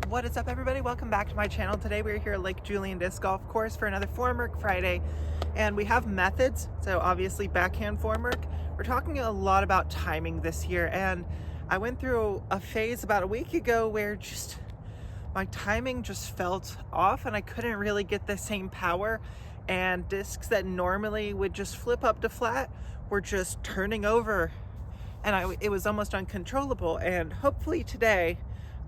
What is up, everybody? Welcome back to my channel. Today we're here at Lake Julian Disc Golf Course for another Formwork Friday, and we have methods, so obviously backhand formwork. We're talking a lot about timing this year, and I went through a phase about a week ago where just my timing just felt off and I couldn't really get the same power, and discs that normally would just flip up to flat were just turning over, and it was almost uncontrollable. And hopefully today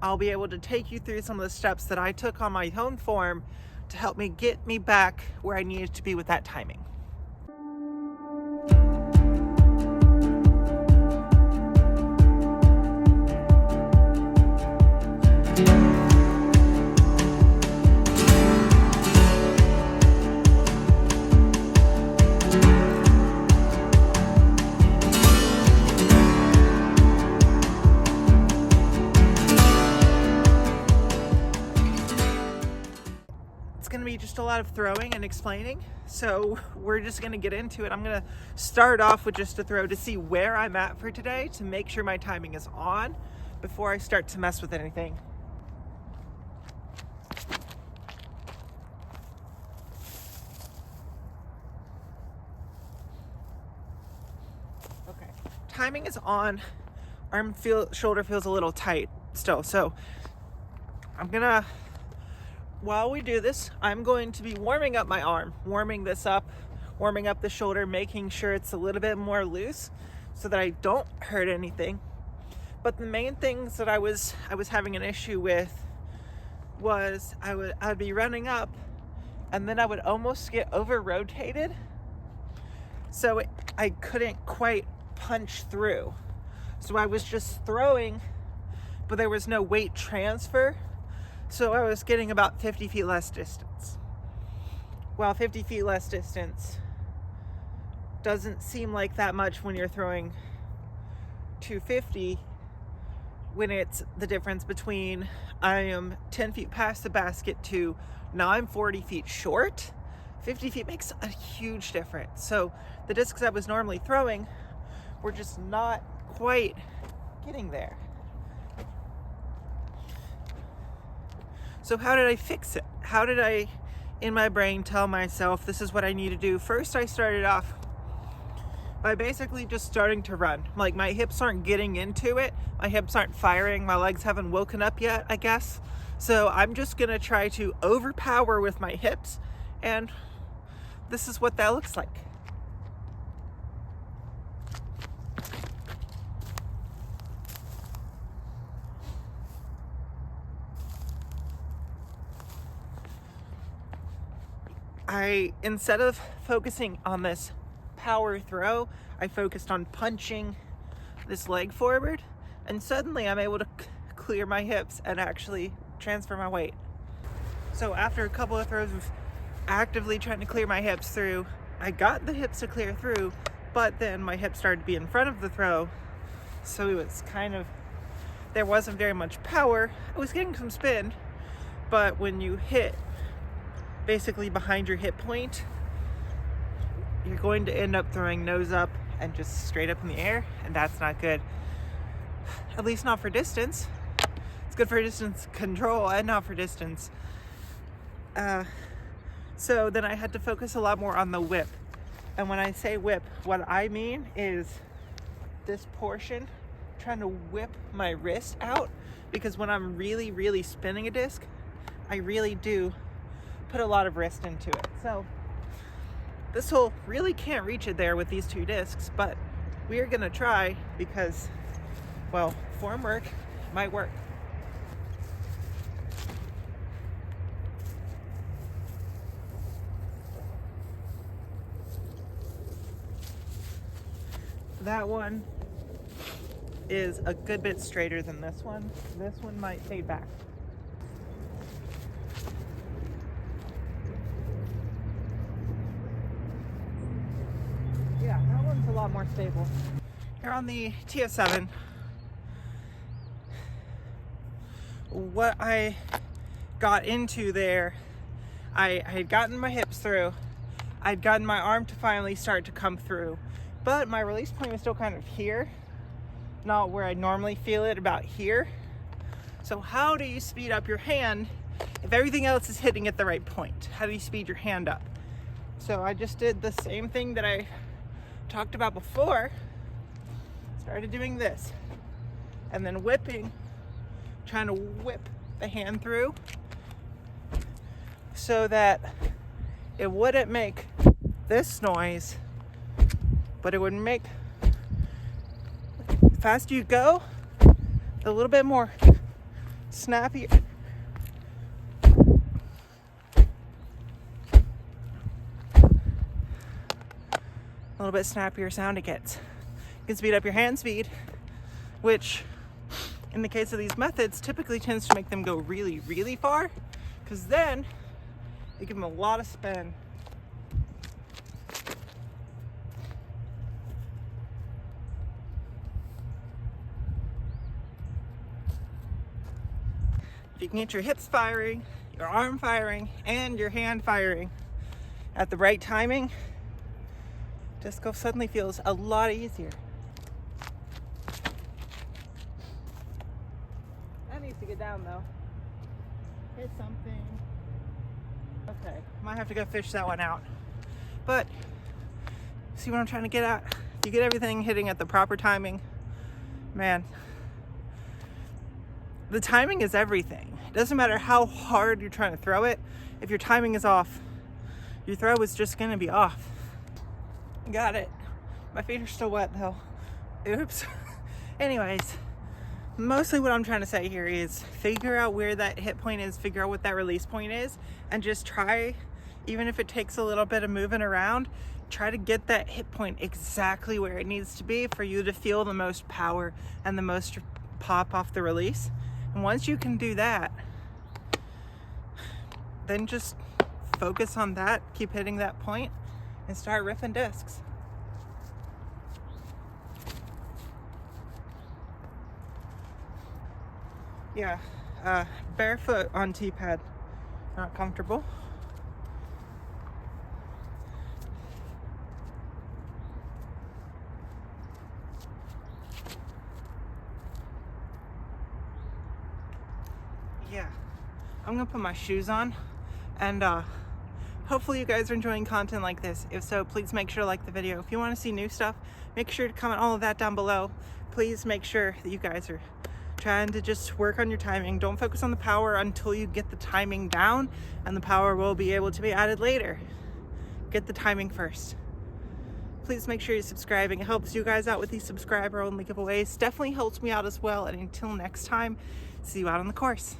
I'll be able to take you through some of the steps that I took on my own form to help me get me back where I needed to be with that timing. Going to be just a lot of throwing and explaining, so we're just going to get into it. I'm going to start off with just a throw to see where I'm at for today, to make sure my timing is on before I start to mess with anything. Okay, timing is on. Shoulder feels a little tight still, so while we do this, I'm going to be warming up my arm, warming this up, warming up the shoulder, making sure it's a little bit more loose so that I don't hurt anything. But the main things that I was having an issue with was I'd be running up and then I would almost get over rotated, so I couldn't quite punch through. So I was just throwing, but there was no weight transfer. So I was getting about 50 feet less distance. Well, 50 feet less distance doesn't seem like that much when you're throwing 250, when it's the difference between I am 10 feet past the basket to now I'm 40 feet short. 50 feet makes a huge difference. So the discs I was normally throwing were just not quite getting there. So how did I fix it? How did I, in my brain, tell myself this is what I need to do? First, I started off by basically just starting to run. Like, my hips aren't getting into it. My hips aren't firing. My legs haven't woken up yet, I guess. So I'm just gonna try to overpower with my hips, and this is what that looks like. Instead of focusing on this power throw, I focused on punching this leg forward, and suddenly I'm able to clear my hips and actually transfer my weight. So after a couple of throws of actively trying to clear my hips through, I got the hips to clear through, but then my hips started to be in front of the throw, so it was there wasn't very much power. I was getting some spin, but when you hit basically behind your hip point, you're going to end up throwing nose up and just straight up in the air, and that's not good. At least not for distance. It's good for distance control and not for distance. So then I had to focus a lot more on the whip. And when I say whip, what I mean is this portion, trying to whip my wrist out, because when I'm really, really spinning a disc, I really do put a lot of wrist into it. So this hole really can't reach it there with these two discs, but we are gonna try because, well, form work might work. That one is a good bit straighter than this one. This one might fade back. Yeah, that one's a lot more stable. Here on the TF7, what I got into there, I had gotten my hips through, I'd gotten my arm to finally start to come through, but my release point was still kind of here, not where I normally feel it, about here. So how do you speed up your hand if everything else is hitting at the right point? How do you speed your hand up? So I just did the same thing that I talked about before. Started doing this and then whipping, trying to whip the hand through so that it wouldn't make this noise, but it would make, the faster you go, a little bit more snappy. A little bit snappier sound it gets. You can speed up your hand speed, which in the case of these methods typically tends to make them go really, really far, because then you give them a lot of spin. If you can get your hips firing, your arm firing, and your hand firing at the right timing, disc golf suddenly feels a lot easier. That needs to get down though. Hit something. Okay, might have to go fish that one out. But see what I'm trying to get at? If you get everything hitting at the proper timing, man, the timing is everything. It doesn't matter how hard you're trying to throw it. If your timing is off, your throw is just gonna be off. Got it. My feet are still wet though. Oops. Anyways, mostly what I'm trying to say here is figure out where that hit point is, figure out what that release point is, and just try, even if it takes a little bit of moving around, try to get that hit point exactly where it needs to be for you to feel the most power and the most pop off the release. And once you can do that, then just focus on that, keep hitting that point, and start riffing discs. Yeah, barefoot on tee pad, not comfortable. Yeah, I'm gonna put my shoes on, and hopefully you guys are enjoying content like this. If so, please make sure to like the video. If you want to see new stuff, make sure to comment all of that down below. Please make sure that you guys are trying to just work on your timing. Don't focus on the power until you get the timing down, and the power will be able to be added later. Get the timing first. Please make sure you're subscribing. It helps you guys out with these subscriber only giveaways. Definitely helps me out as well. And until next time, see you out on the course.